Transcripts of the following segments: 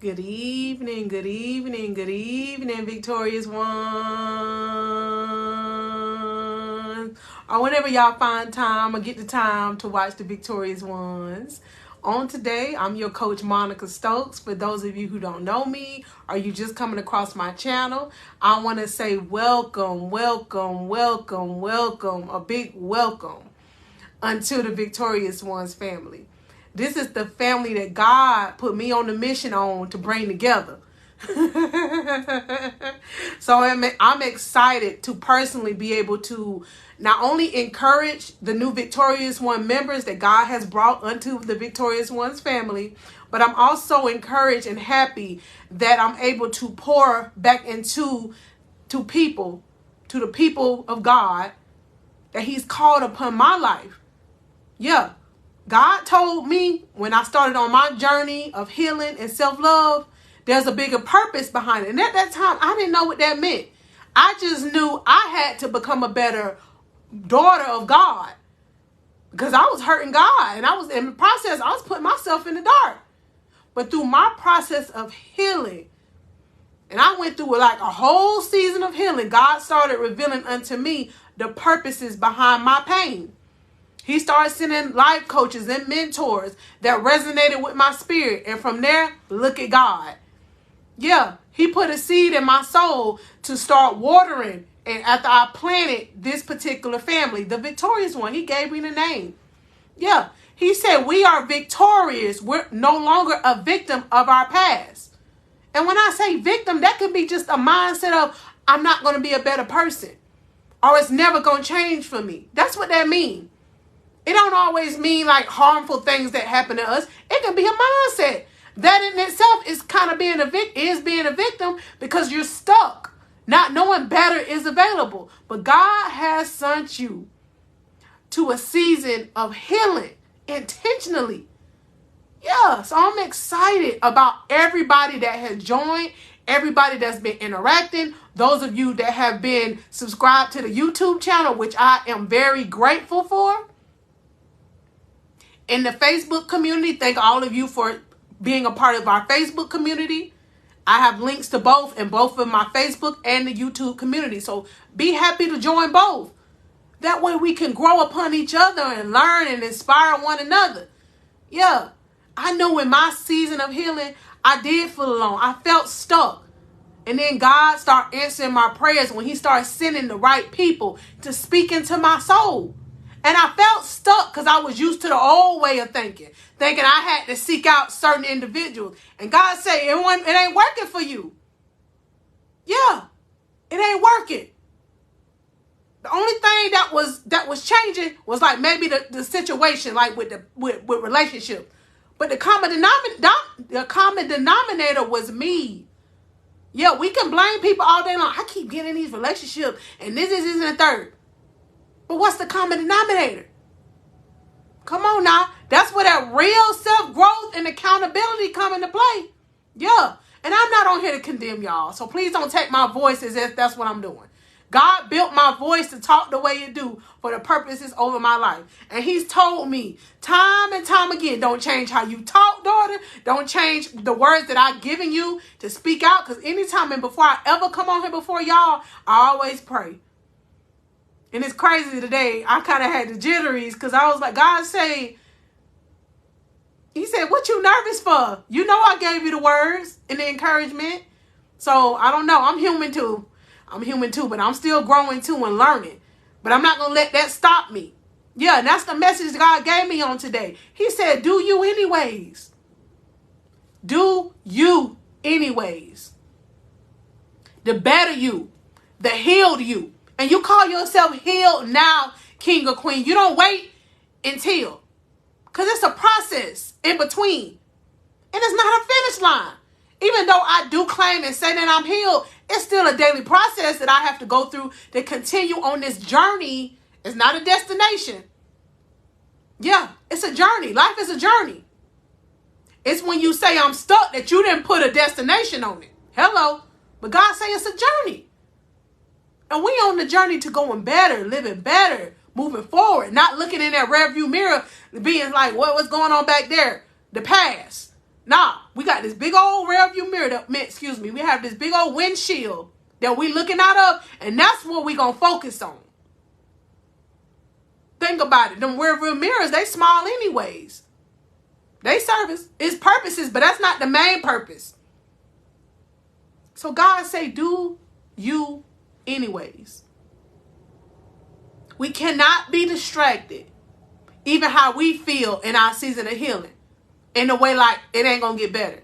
Good evening, good evening, good evening, Victorious Ones. Or whenever y'all find time or get the time to watch the Victorious Ones. On today, I'm your coach, Monica Stokes. For those of you who don't know me or you just coming across my channel, I want to say welcome, welcome, welcome, welcome, a big welcome unto the Victorious Ones family. This is the family that God put me on the mission on to bring together. So I'm excited to personally be able to not only encourage the new Victorious One members that God has brought unto the Victorious Ones family, but I'm also encouraged and happy that I'm able to pour back into the people of God that He's called upon my life. Yeah. God told me when I started on my journey of healing and self-love, there's a bigger purpose behind it. And at that time, I didn't know what that meant. I just knew I had to become a better daughter of God because I was hurting God. And I was in the process, I was putting myself in the dark. But through my process of healing, and I went through like a whole season of healing, God started revealing unto me the purposes behind my pain. He started sending life coaches and mentors that resonated with my spirit. And from there, look at God. Yeah, He put a seed in my soul to start watering. And after I planted this particular family, the Victorious One, He gave me the name. Yeah, He said we are victorious. We're no longer a victim of our past. And when I say victim, that could be just a mindset of I'm not going to be a better person. Or it's never going to change for me. That's what that means. It don't always mean like harmful things that happen to us. It can be a mindset. That in itself is kind of being a victim because you're stuck. Not knowing better is available. But God has sent you to a season of healing intentionally. Yeah, so I'm excited about everybody that has joined, everybody that's been interacting, those of you that have been subscribed to the YouTube channel, which I am very grateful for. In the Facebook community, thank all of you for being a part of our Facebook community. I have links to both in both of my Facebook and the YouTube community. So be happy to join both. That way we can grow upon each other and learn and inspire one another. Yeah, I know in my season of healing, I did feel alone. I felt stuck. And then God started answering my prayers when He started sending the right people to speak into my soul. And I felt stuck because I was used to the old way of thinking I had to seek out certain individuals. And God said, it ain't working for you. Yeah, it ain't working. The only thing that was changing was like maybe the situation, like with relationship. But the common denominator was me. Yeah, we can blame people all day long. I keep getting in these relationships and this and the third. But what's the common denominator? Come on now. That's where that real self-growth and accountability come into play. Yeah. And I'm not on here to condemn y'all. So please don't take my voice as if that's what I'm doing. God built my voice to talk the way it do for the purposes over my life. And He's told me time and time again, don't change how you talk, daughter. Don't change the words that I've given you to speak out. Because anytime and before I ever come on here before y'all, I always pray. And it's crazy today. I kind of had the jitteries because I was like, God He said, what you nervous for? You know I gave you the words and the encouragement. So I don't know. I'm human too, but I'm still growing too and learning. But I'm not going to let that stop me. Yeah, and that's the message God gave me on today. He said, do you anyways. Do you anyways. The better you. The healed you. And you call yourself healed now, king or queen. You don't wait until. Because it's a process in between. And it's not a finish line. Even though I do claim and say that I'm healed, it's still a daily process that I have to go through to continue on this journey. It's not a destination. Yeah, it's a journey. Life is a journey. It's when you say I'm stuck that you didn't put a destination on it. Hello. But God say it's a journey. And we on the journey to going better, living better, moving forward, not looking in that rearview mirror, being like, what's going on back there? The past. Nah, we got this big old rear view mirror. We have this big old windshield that we looking out of, and that's what we gonna focus on. Think about it. Them rear view mirrors, they small anyways. They service its purposes, but that's not the main purpose. So God say, do you anyways. We cannot be distracted, even how we feel in our season of healing, in a way like it ain't gonna get better.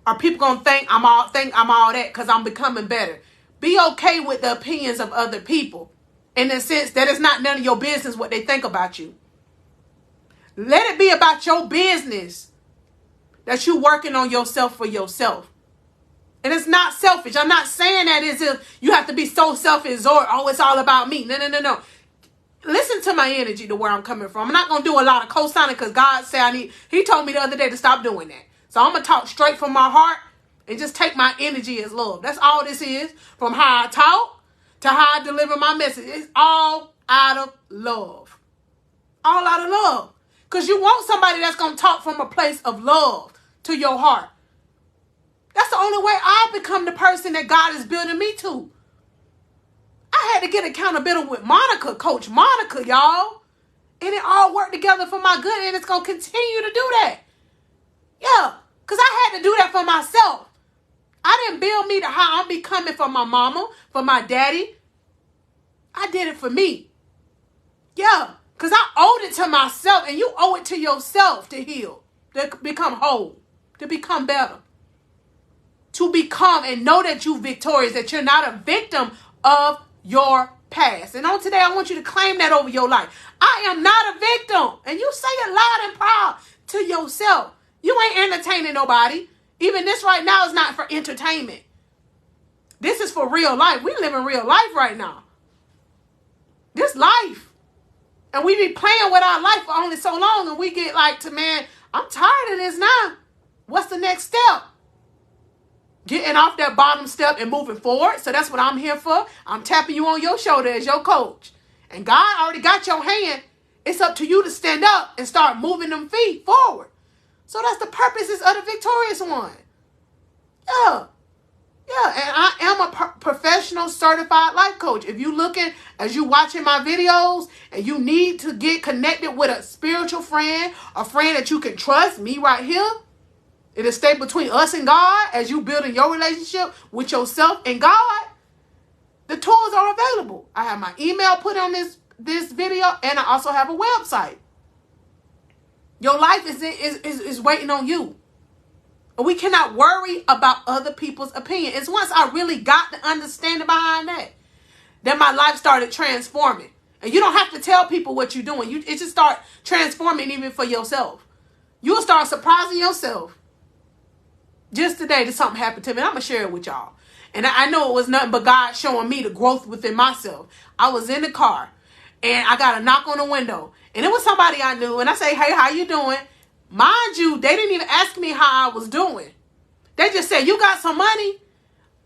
Or people gonna think I'm all that because I'm becoming better. Be okay with the opinions of other people, in the sense that it's not none of your business what they think about you. Let it be about your business that you working on yourself for yourself. And it's not selfish. I'm not saying that as if you have to be so self-absorbed. Oh, it's all about me. No. Listen to my energy, to where I'm coming from. I'm not going to do a lot of co-signing because God said He told me the other day to stop doing that. So I'm going to talk straight from my heart and just take my energy as love. That's all this is. From how I talk to how I deliver my message. It's all out of love. All out of love. Because you want somebody that's going to talk from a place of love to your heart. That's the only way I've become the person that God is building me to. I had to get accountability with Monica, Coach Monica, y'all. And it all worked together for my good, and it's going to continue to do that. Yeah, because I had to do that for myself. I didn't build me to how I'm becoming for my mama, for my daddy. I did it for me. Yeah, because I owed it to myself, and you owe it to yourself to heal, to become whole, to become better. To become and know that you're victorious, that you're not a victim of your past. And on today, I want you to claim that over your life. I am not a victim. And you say it loud and proud to yourself. You ain't entertaining nobody. Even this right now is not for entertainment. This is for real life. We live in real life right now. This life. And we be playing with our life for only so long. And we get like man, I'm tired of this now. What's the next step? Getting off that bottom step and moving forward. So that's what I'm here for. I'm tapping you on your shoulder as your coach. And God already got your hand. It's up to you to stand up and start moving them feet forward. So that's the purposes of the victorious one. Yeah. And I am a professional certified life coach. If you looking, as you watching my videos, and you need to get connected with a spiritual friend, a friend that you can trust, me right here. It'll stay between us and God as you building your relationship with yourself and God. The tools are available. I have my email put on this video, and I also have a website. Your life is waiting on you. We cannot worry about other people's opinion. It's once I really got the understanding behind that my life started transforming. And you don't have to tell people what you're doing. It just start transforming even for yourself. You'll start surprising yourself. Just today, something happened to me. I'm going to share it with y'all. And I know it was nothing but God showing me the growth within myself. I was in the car, and I got a knock on the window. And it was somebody I knew. And I say, hey, how you doing? Mind you, they didn't even ask me how I was doing. They just said, you got some money?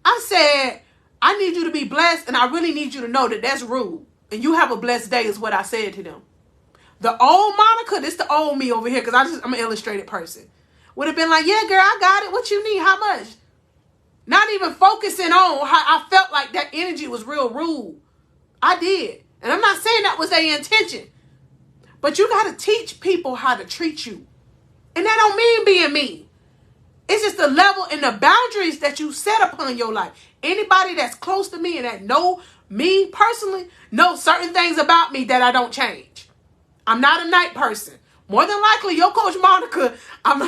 I said, I need you to be blessed, and I really need you to know that that's rude. And you have a blessed day is what I said to them. The old Monica, this the old me over here, because I'm an illustrated person. Would have been like, yeah, girl, I got it. What you need? How much? Not even focusing on how I felt like that energy was real rude. I did. And I'm not saying that was their intention. But you got to teach people how to treat you. And that don't mean being mean. It's just the level and the boundaries that you set upon your life. Anybody that's close to me and that know me personally, know certain things about me that I don't change. I'm not a night person. More than likely, your Coach Monica, I'm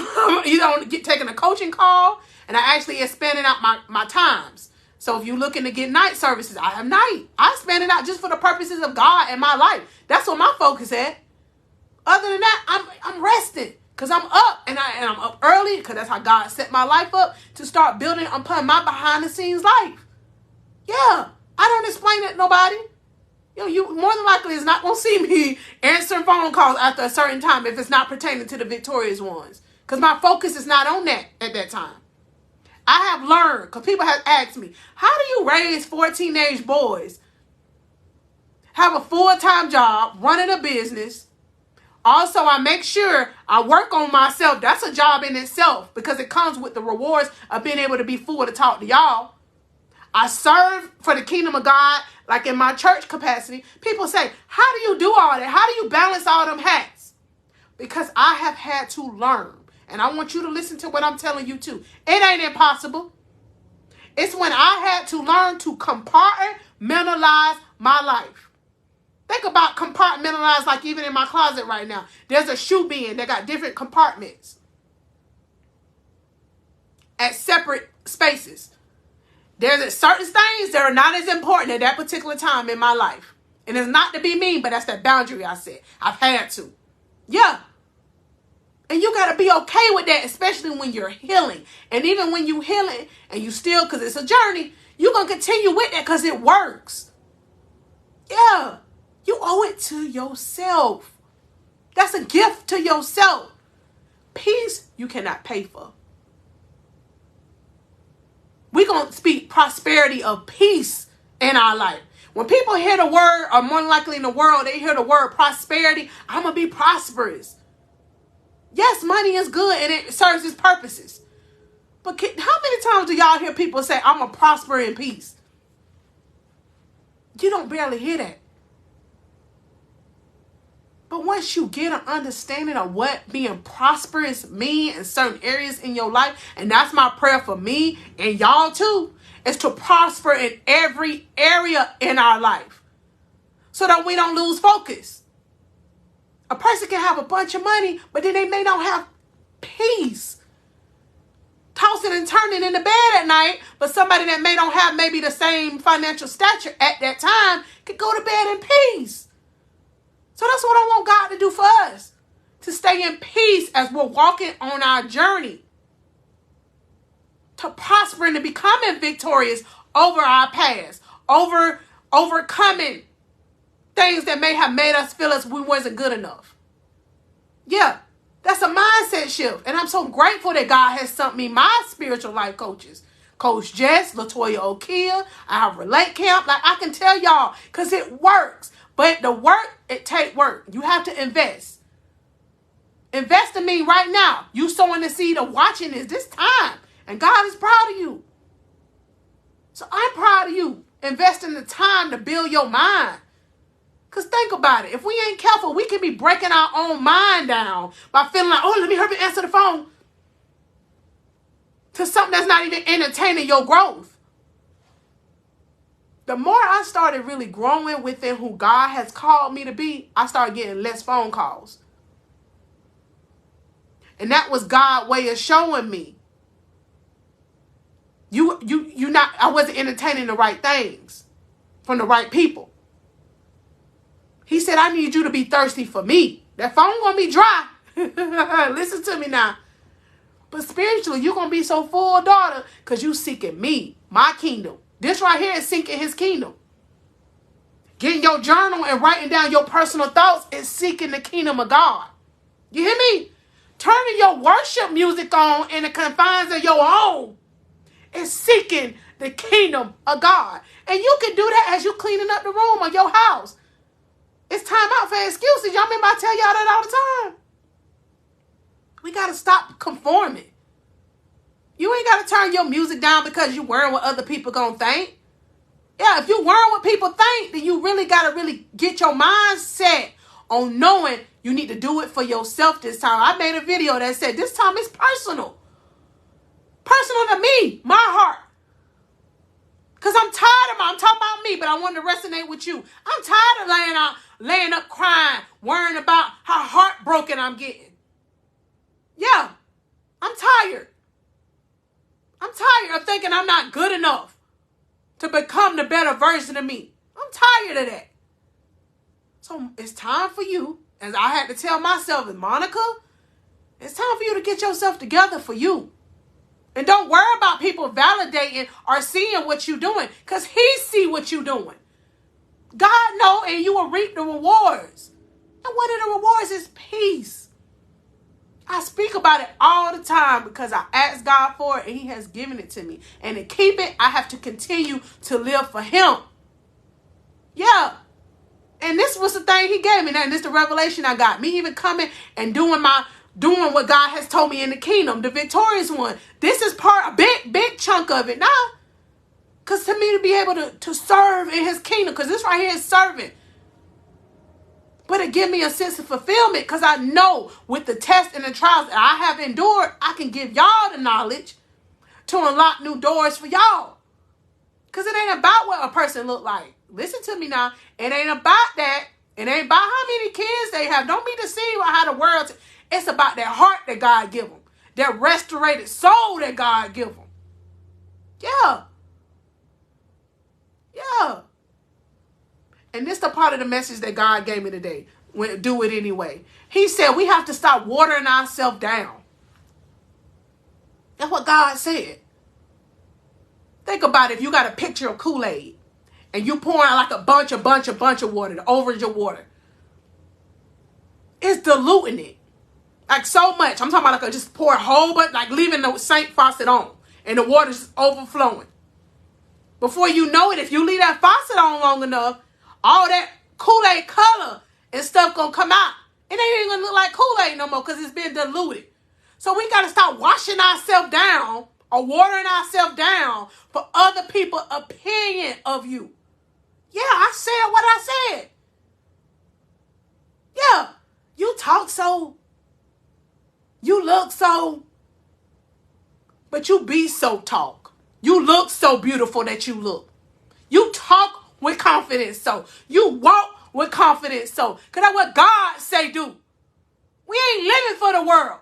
either taking a coaching call, and I actually expanding out my times. So if you're looking to get night services, I have night. I expand it out just for the purposes of God and my life. That's what my focus at. Other than that, I'm resting because I'm up, and I'm up early because that's how God set my life up to start building upon my behind the scenes life. Yeah, I don't explain it to nobody. You more than likely is not going to see me answering phone calls after a certain time if it's not pertaining to the victorious ones. Because my focus is not on that at that time. I have learned, because people have asked me, how do you raise 4 teenage boys, have a full-time job, running a business, Also, I make sure I work on myself. That's a job in itself because it comes with the rewards of being able to be full to talk to y'all. I serve for the kingdom of God, like in my church capacity. People say, how do you do all that? How do you balance all them hats? Because I have had to learn. And I want you to listen to what I'm telling you too. It ain't impossible. It's when I had to learn to compartmentalize my life. Think about compartmentalize, like even in my closet right now. There's a shoe bin that got different compartments at separate spaces. There's certain things that are not as important at that particular time in my life. And it's not to be mean, but that's that boundary I said. I've had to. Yeah. And you got to be okay with that, especially when you're healing. And even when you healing and you still, because it's a journey, you're going to continue with that because it works. Yeah. You owe it to yourself. That's a gift to yourself. Peace you cannot pay for. We're going to speak prosperity of peace in our life. When people hear the word, or more likely in the world, they hear the word prosperity, I'm going to be prosperous. Yes, money is good and it serves its purposes. But how many times do y'all hear people say, I'm going to prosper in peace? You don't barely hear that. But once you get an understanding of what being prosperous means in certain areas in your life, and that's my prayer for me and y'all too, is to prosper in every area in our life so that we don't lose focus. A person can have a bunch of money, but then they may not have peace. Tossing and turning in the bed at night, but somebody that may not have maybe the same financial stature at that time could go to bed in peace. So that's what I want God to do for us. To stay in peace as we're walking on our journey. To prosper and to becoming victorious over our past. Overcoming things that may have made us feel as we wasn't good enough. Yeah, that's a mindset shift. And I'm so grateful that God has sent me my spiritual life coaches. Coach Jess, Latoya Okia, I have Relate Camp. Like I can tell y'all, because it works. But the work, it take work. You have to invest. Invest in me right now. You sowing the seed of watching this time. And God is proud of you. So I'm proud of you. Investing the time to build your mind. Because think about it. If we ain't careful, we can be breaking our own mind down by feeling like, oh, let me hurry and answer the phone. To something that's not even entertaining your growth. The more I started really growing within who God has called me to be, I started getting less phone calls. And that was God's way of showing me. I wasn't entertaining the right things from the right people. He said, I need you to be thirsty for me. That phone gonna be dry. Listen to me now. But spiritually, you're gonna be so full, daughter, because you seeking me, my kingdom. This right here is seeking his kingdom. Getting your journal and writing down your personal thoughts is seeking the kingdom of God. You hear me? Turning your worship music on in the confines of your home is seeking the kingdom of God. And you can do that as you cleaning up the room of your house. It's time out for excuses. Y'all remember I tell y'all that all the time. We got to stop conforming. You ain't got to turn your music down because you worrying what other people gonna think. Yeah, if you worrying what people think, then you really got to really get your mind set on knowing you need to do it for yourself this time. I made a video that said this time it's personal. Personal to me, my heart. Because I'm tired of I'm talking about me, but I want to resonate with you. I'm tired of laying up crying, worrying about how heartbroken I'm getting. Yeah, I'm tired. I'm tired of thinking I'm not good enough to become the better version of me. I'm tired of that. So it's time for you, as I had to tell myself, and Monica, it's time for you to get yourself together for you. And don't worry about people validating or seeing what you're doing, because he see what you're doing. God know, and you will reap the rewards. And one of the rewards is peace. I speak about it all the time because I asked God for it and he has given it to me. And to keep it, I have to continue to live for him. Yeah. And this was the thing he gave me. And this is the revelation I got. Me even coming and doing what God has told me in the kingdom, the victorious one. This is a big chunk of it now. Because to me to be able to serve in his kingdom, because this right here is serving. But it give me a sense of fulfillment because I know with the tests and the trials that I have endured, I can give y'all the knowledge to unlock new doors for y'all. Because it ain't about what a person look like. Listen to me now. It ain't about that. It ain't about how many kids they have. Don't be deceived by how the world. It's about that heart that God give them. That restorated soul that God give them. Yeah. Yeah. And this is the part of the message that God gave me today. Do it anyway. He said we have to stop watering ourselves down. That's what God said. Think about it. If you got a picture of Kool-Aid and you pouring like a bunch of water over your water, it's diluting it. Like so much. I'm talking about like just pour a whole bunch, like leaving the sink faucet on and the water's overflowing. Before you know it, if you leave that faucet on long enough, all that Kool-Aid color and stuff gonna come out. It ain't even gonna look like Kool-Aid no more because it's been diluted. So we gotta stop washing ourselves down or watering ourselves down for other people's opinion of you. Yeah, I said what I said. Yeah, you talk so, you look so, but you be so talk. You look so beautiful that you look. You talk with confidence so. You walk with confidence so. Because that's what God say do. We ain't living for the world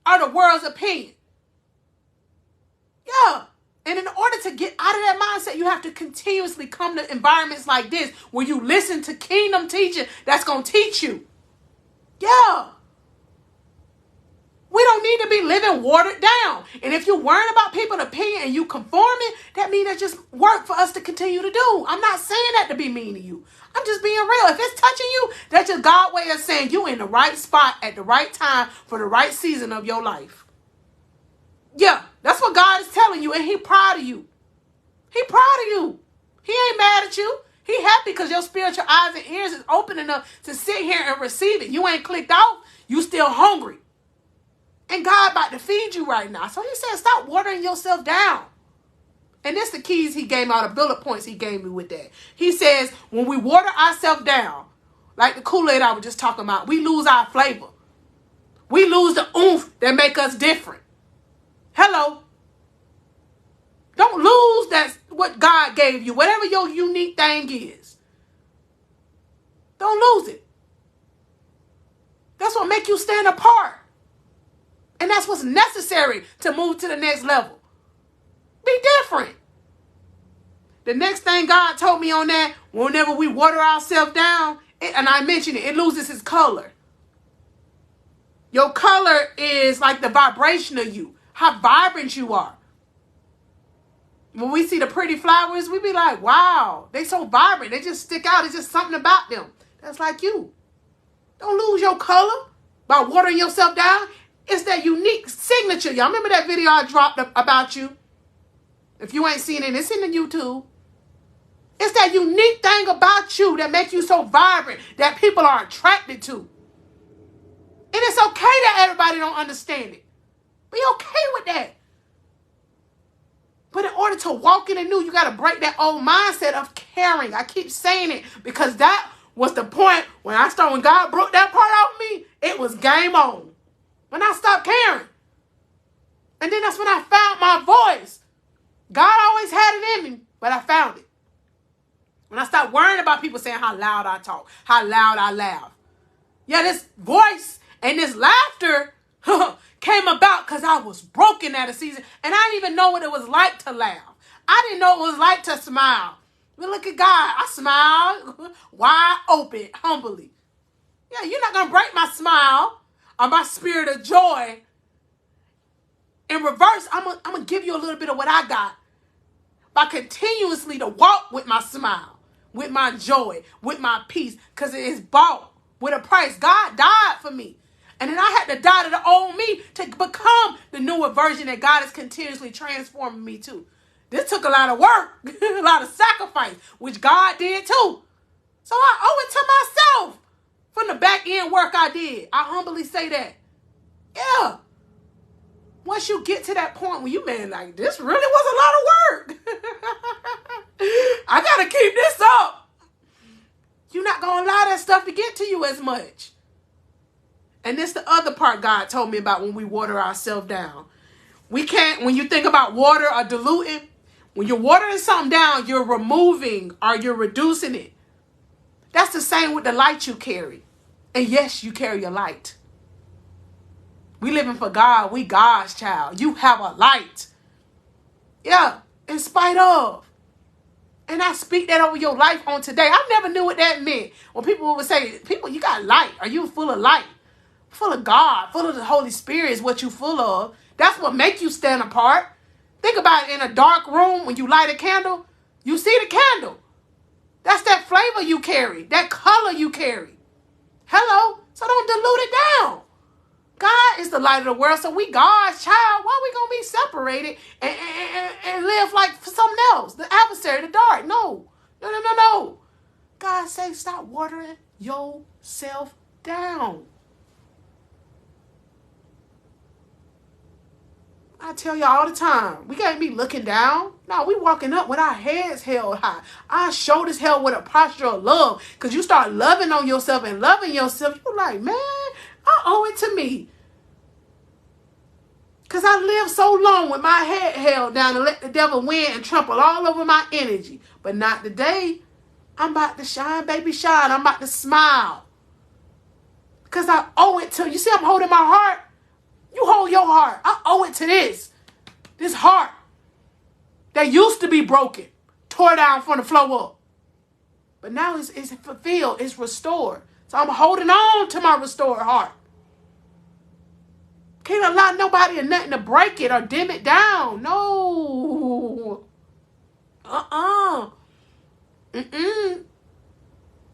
or the world's opinion. Yeah. And in order to get out of that mindset, you have to continuously come to environments like this where you listen to kingdom teaching that's going to teach you. Yeah. We don't need to be living watered down. And if you're worrying about people's opinion and you conforming, that means that's just work for us to continue to do. I'm not saying that to be mean to you. I'm just being real. If it's touching you, that's just God's way of saying you in the right spot at the right time for the right season of your life. Yeah, that's what God is telling you, and He proud of you. He proud of you. He ain't mad at you. He happy because your spiritual eyes and ears is open enough to sit here and receive it. You ain't clicked off. You still hungry. And God about to feed you right now. So He said, stop watering yourself down. And this the keys He gave me, all the bullet points He gave me with that. He says, when we water ourselves down, like the Kool-Aid I was just talking about, we lose our flavor. We lose the oomph that make us different. Hello. Don't lose that's what God gave you. Whatever your unique thing is. Don't lose it. That's what make you stand apart. And that's what's necessary to move to the next level. Be different. The next thing God told me on that, whenever we water ourselves down, and I mentioned it loses its color. Your color is like the vibration of you, how vibrant you are. When we see the pretty flowers, we be like, wow, they so vibrant. They just stick out. It's just something about them. That's like you. Don't lose your color by watering yourself down. It's that unique signature. Y'all remember that video I dropped about you? If you ain't seen it, it's in the YouTube. It's that unique thing about you that makes you so vibrant that people are attracted to. And it's okay that everybody don't understand it. Be okay with that. But in order to walk in the new, you got to break that old mindset of caring. I keep saying it because that was the point when God broke that part out of me, it was game on. When I stopped caring. And then that's when I found my voice. God always had it in me, but I found it. When I stopped worrying about people saying how loud I talk, how loud I laugh. Yeah, this voice and this laughter came about because I was broken at a season. And I didn't even know what it was like to laugh. I didn't know what it was like to smile. But look at God. I smiled wide open, humbly. Yeah, you're not going to break my smile or my spirit of joy. In reverse, I'm going to give you a little bit of what I got by continuously to walk with my smile, with my joy, with my peace, because it is bought with a price. God died for me. And then I had to die to the old me to become the newer version that God is continuously transforming me to. This took a lot of work, a lot of sacrifice, which God did too. So I owe it to myself from the back end work I did. I humbly say that. Yeah. Once you get to that point where you, man, like, this really was a lot of work. I got to keep this up. You're not going to allow that stuff to get to you as much. And this the other part God told me about when we water ourselves down. We can't, when you think about water or diluting, when you're watering something down, you're removing or you're reducing it. That's the same with the light you carry. And yes, you carry a light. We living for God. We God's child. You have a light. Yeah, in spite of. And I speak that over your life on today. I never knew what that meant. When people would say, people, you got light. Are you full of light? Full of God. Full of the Holy Spirit is what you full of. That's what make you stand apart. Think about it, in a dark room, when you light a candle, you see the candle. That's that flavor you carry. That color you carry. Hello? So don't dilute it down. God is the light of the world, so we God's child. Why are we going to be separated and live like something else? The adversary, the dark. No. No. God says stop watering yourself down. I tell you all the time, we can't be looking down. No, we walking up with our heads held high. Our shoulders held with a posture of love. Because you start loving on yourself and loving yourself. You're like, man, I owe it to me. Because I lived so long with my head held down and let the devil win and trample all over my energy. But not today. I'm about to shine, baby, shine. I'm about to smile. Because I owe it to you. See, I'm holding my heart. You hold your heart. I owe it to this. This heart that used to be broken, tore down from the floor up. But now it's fulfilled. It's restored. So I'm holding on to my restored heart. Can't allow nobody or nothing to break it or dim it down. No.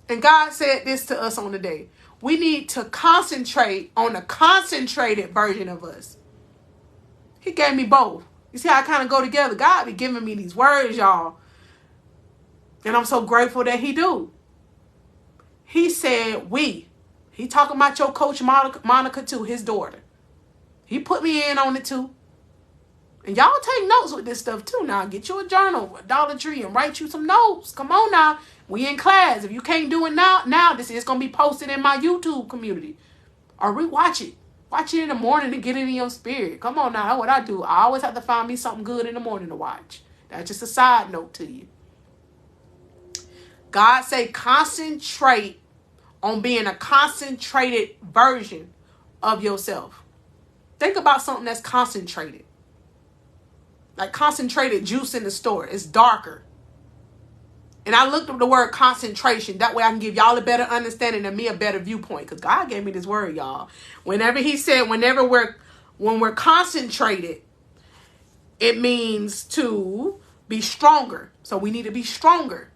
And God said this to us on the day. We need to concentrate on a concentrated version of us. He gave me both. You see how I kind of go together? God be giving me these words, y'all. And I'm so grateful that he do. He said we. He talking about your coach Monica too, his daughter. He put me in on it too. And y'all take notes with this stuff too now. Get you a journal, a Dollar Tree, and write you some notes. Come on now. We in class. If you can't do it now this is going to be posted in my YouTube community. Or rewatch it. Watch it in the morning and get it in your spirit. Come on now. That's what I do. I always have to find me something good in the morning to watch. That's just a side note to you. God say concentrate on being a concentrated version of yourself. Think about something that's concentrated. Like concentrated juice in the store. It's darker. And I looked up the word concentration. That way I can give y'all a better understanding and me a better viewpoint. Because God gave me this word, y'all. Whenever he said, when we're concentrated, it means to be stronger. So we need to be stronger.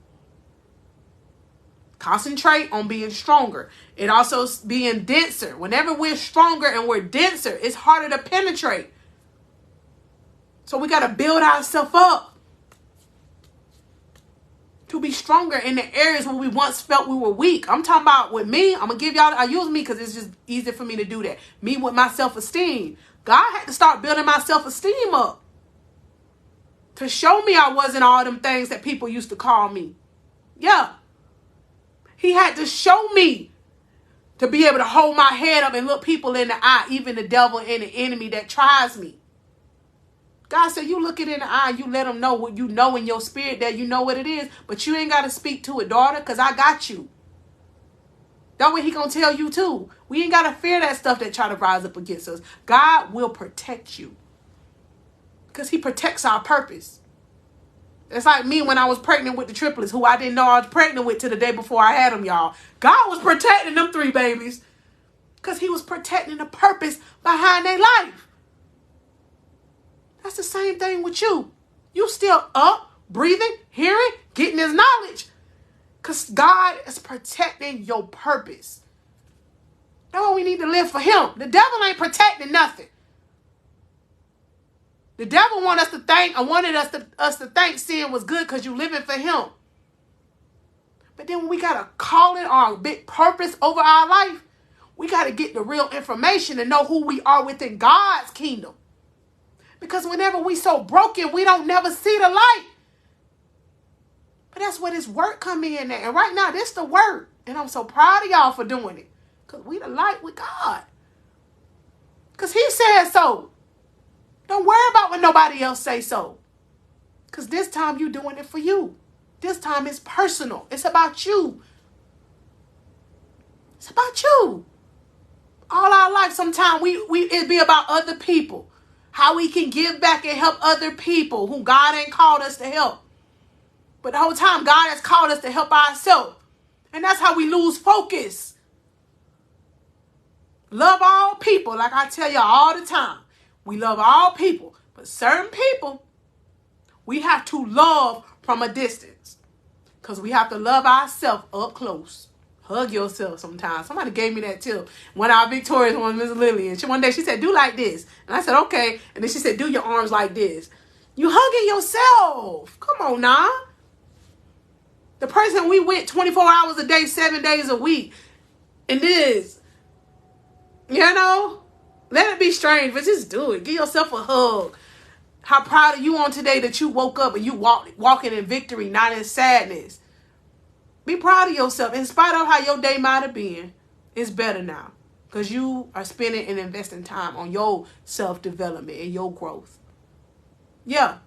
Concentrate on being stronger. It also being denser. Whenever we're stronger and we're denser, it's harder to penetrate. So we got to build ourselves up to be stronger in the areas where we once felt we were weak. I'm talking about with me. I'm going to give y'all, I use me because it's just easier for me to do that. Me with my self-esteem. God had to start building my self-esteem up to show me I wasn't all them things that people used to call me. Yeah. He had to show me to be able to hold my head up and look people in the eye, even the devil and the enemy that tries me. God said, you look it in the eye, you let them know what you know in your spirit, that you know what it is, but you ain't got to speak to it, daughter, because I got you. That way he going to tell you too. We ain't got to fear that stuff that try to rise up against us. God will protect you because he protects our purpose. It's like me when I was pregnant with the triplets, who I didn't know I was pregnant with till the day before I had them, y'all. God was protecting them 3 babies because he was protecting the purpose behind their life. That's the same thing with you. You still up, breathing, hearing, getting his knowledge. Because God is protecting your purpose. That's why we need to live for him. The devil ain't protecting nothing. The devil wanted us to think sin was good because you living for him. But then when we got a calling or a big purpose over our life, we got to get the real information and know who we are within God's kingdom. Because whenever we so broken, we don't never see the light. But that's where this work come in at. And right now, this the work. And I'm so proud of y'all for doing it. Because we the light with God. Because he said so. Don't worry about what nobody else say so. Because this time you doing it for you. This time it's personal. It's about you. It's about you. All our life, sometimes it be about other people. How we can give back and help other people who God ain't called us to help. But the whole time, God has called us to help ourselves. And that's how we lose focus. Love all people, like I tell y'all all the time. We love all people. But certain people, we have to love from a distance. Because we have to love ourselves up close. Hug yourself sometimes. Somebody gave me that tip. One of our Victorious ones, Miss Lillian. One day she said, do like this. And I said, okay. And then she said, do your arms like this. You hugging yourself. Come on now. The person we with 24 hours a day, 7 days a week. And this. You know? Let it be strange, but just do it. Give yourself a hug. How proud are you on today that you woke up and you walking in victory, not in sadness. Be proud of yourself. In spite of how your day might have been, it's better now. Because you are spending and investing time on your self-development and your growth. Yeah.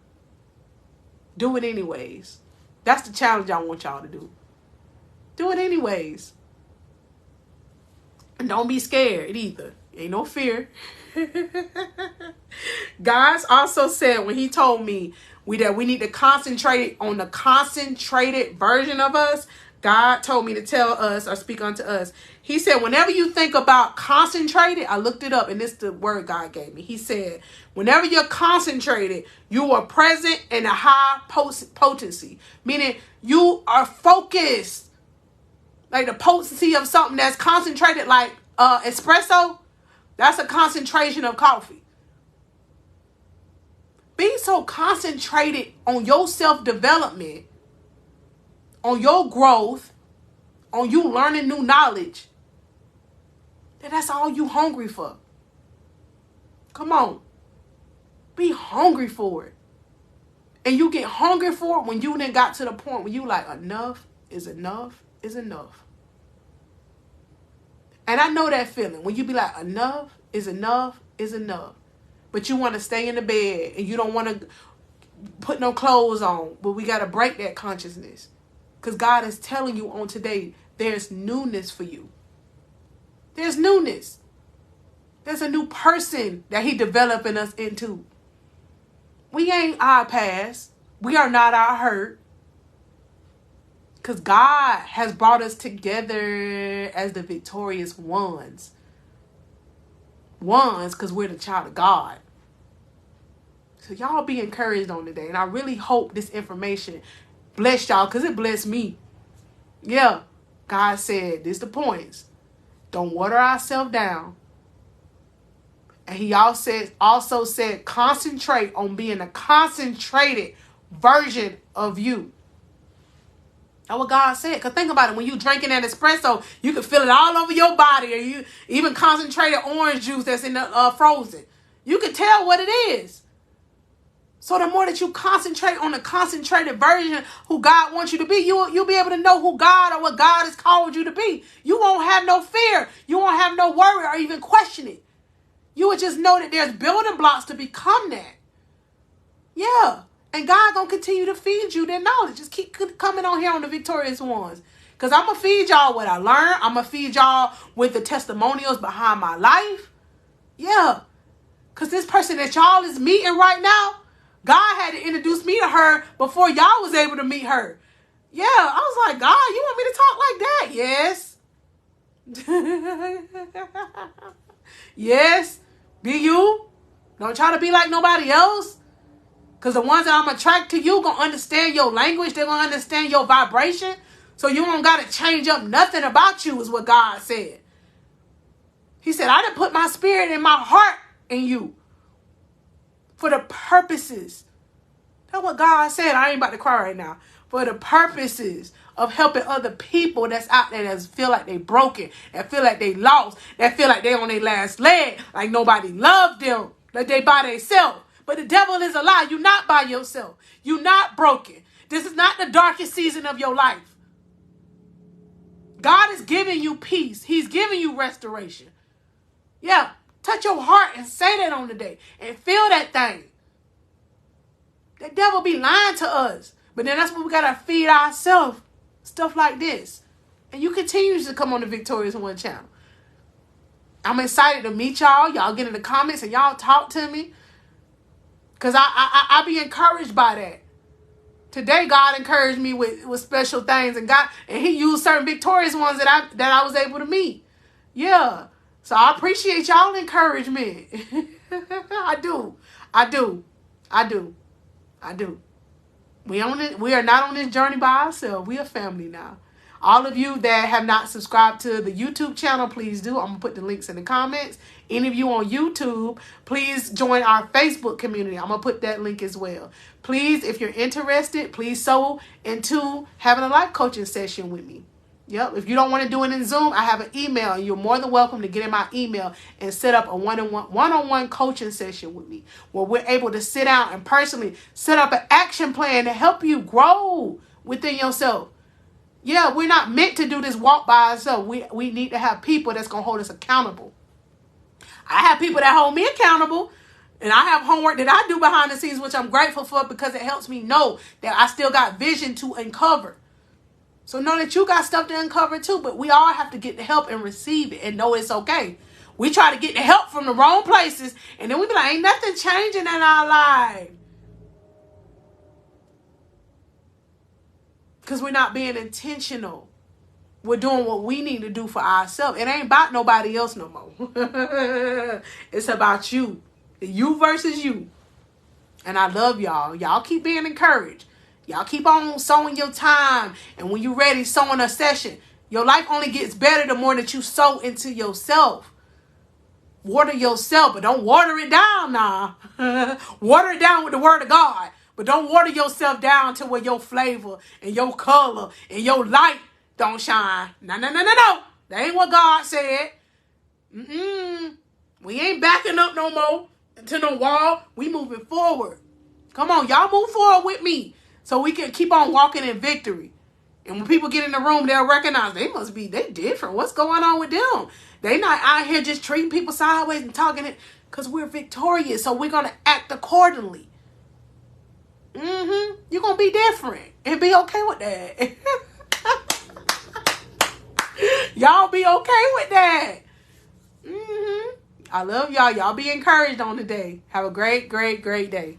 Do it anyways. That's the challenge I want y'all to do. Do it anyways. And don't be scared either. Ain't no fear. God also said when he told me that we need to concentrate on the concentrated version of us, God told me to tell us or speak unto us. He said, whenever you think about concentrated, I looked it up and this is the word God gave me. He said, whenever you're concentrated, you are present in a high potency, meaning you are focused. Like the potency of something that's concentrated, like espresso, that's a concentration of coffee. Be so concentrated on your self-development, on your growth, on you learning new knowledge, that's all you hungry for. Come on. Be hungry for it. And you get hungry for it when you then got to the point where you like, enough is enough is enough. And I know that feeling when you be like, enough is enough is enough. But you want to stay in the bed and you don't want to put no clothes on. But we got to break that consciousness. Because God is telling you on today, there's newness for you. There's newness. There's a new person that he developing us into. We ain't our past. We are not our hurt. Because God has brought us together as the victorious ones. Ones because we're the child of God. So y'all be encouraged on today. And I really hope this information bless y'all because it blessed me. Yeah. God said, this the points. Don't water ourselves down. And he also said, concentrate on being a concentrated version of you. That's what God said. Because think about it. When you drinking that espresso, you can feel it all over your body. Or you even concentrated orange juice that's in the frozen. You can tell what it is. So the more that you concentrate on the concentrated version who God wants you to be, you'll be able to know who God or what God has called you to be. You won't have no fear. You won't have no worry or even question it. You would just know that there's building blocks to become that. Yeah. And God gonna continue to feed you that knowledge. Just keep coming on here on the Victorious Ones. Because I'm going to feed y'all what I learned. I'm going to feed y'all with the testimonials behind my life. Yeah. Because this person that y'all is meeting right now, God had to introduce me to her before y'all was able to meet her. Yeah. I was like, God, you want me to talk like that? Yes. Yes. Be you. Don't try to be like nobody else. Because the ones that I'm attracted to you going to understand your language. They're going to understand your vibration. So you don't got to change up nothing about you is what God said. He said, I done put my spirit and my heart in you for the purposes That's what God said. I ain't about to cry right now. For the purposes of helping other people that's out there that feel like they broken, that feel like they lost, that feel like they on their last leg, like nobody loved them, like they by themselves. But the devil is a lie. You're not by yourself. You're not broken. This is not the darkest season of your life. God is giving you peace. He's giving you restoration. Yeah, touch your heart and say that on the day and feel that thing. The devil be lying to us. But then that's what we got to feed ourselves. Stuff like this. And you continue to come on the Victorious One channel. I'm excited to meet y'all. Y'all get in the comments and y'all talk to me. Because I be encouraged by that. Today, God encouraged me with special things. And He used certain victorious ones that I was able to meet. Yeah. So I appreciate y'all encouragement. I do. We are not on this journey by ourselves. We are family now. All of you that have not subscribed to the YouTube channel, please do. I'm going to put the links in the comments. Any of you on YouTube, please join our Facebook community. I'm going to put that link as well. Please, if you're interested, please sow into having a life coaching session with me. Yep. If you don't want to do it in Zoom, I have an email, and you're more than welcome to get in my email and set up a one-on-one coaching session with me, where we're able to sit down and personally set up an action plan to help you grow within yourself. Yeah, we're not meant to do this walk by ourselves. We need to have people that's going to hold us accountable. I have people that hold me accountable, and I have homework that I do behind the scenes, which I'm grateful for, because it helps me know that I still got vision to uncover. So know that you got stuff to uncover too, but we all have to get the help and receive it and know it's okay. We try to get the help from the wrong places, and then we be like, ain't nothing changing in our life. Because we're not being intentional. We're doing what we need to do for ourselves. It ain't about nobody else no more. It's about you. You versus you. And I love y'all. Y'all keep being encouraged. Y'all keep on sowing your time. And when you're ready, sowing a session. Your life only gets better the more that you sow into yourself. Water yourself, but don't water it down now. Water it down with the word of God. But don't water yourself down to where your flavor and your color and your light don't shine. No. That ain't what God said. We ain't backing up no more to no wall. We moving forward. Come on, y'all move forward with me so we can keep on walking in victory. And when people get in the room, they'll recognize they different. What's going on with them? They not out here just treating people sideways and talking it, because we're victorious. So we're going to act accordingly. You're going to be different and be okay with that. Y'all be okay with that. I love y'all. Y'all be encouraged on the day. Have a great, great, great day.